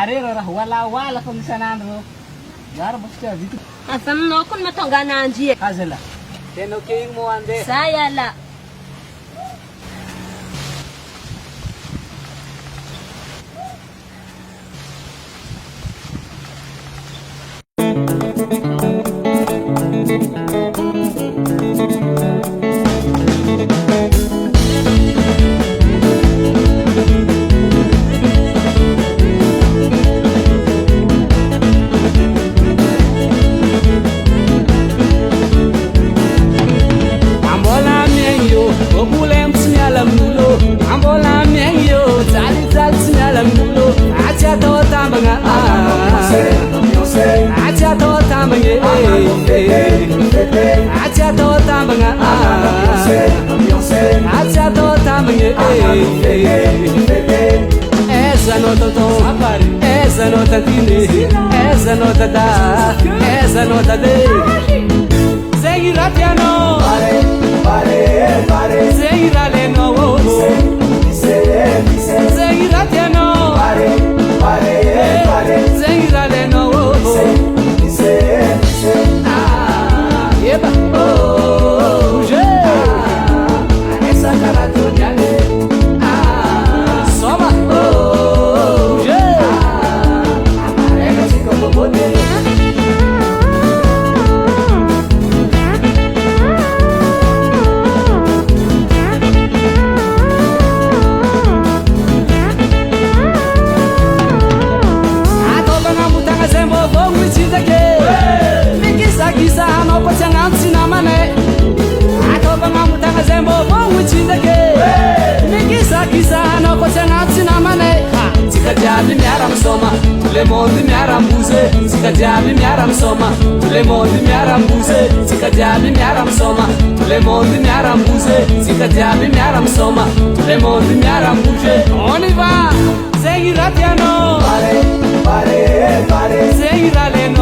Arero raha wala fa misanandro gara bosika vita Afa aminao koa no mahatonga ananjy e. azala tena okay igny mo andeha Za iala. Essa nota tine, essa nota da, essa nota de. Seguirá piano, pare, seguirá leno, seguirá piano, pare, seguirá leno, ah, eba, oh, essa cara toda ali, ah, soma, oh. Diaby miara-misoma, tout le monde miara-mbuse. Sika diaby miara-misoma, tout le monde miara-mbuse. Sika diaby miara-misoma, tout le monde miara-mbuse. Sika diaby miara-misoma, tout le monde miara-mbuse. On y va, seguira piano, pare, seguira leno.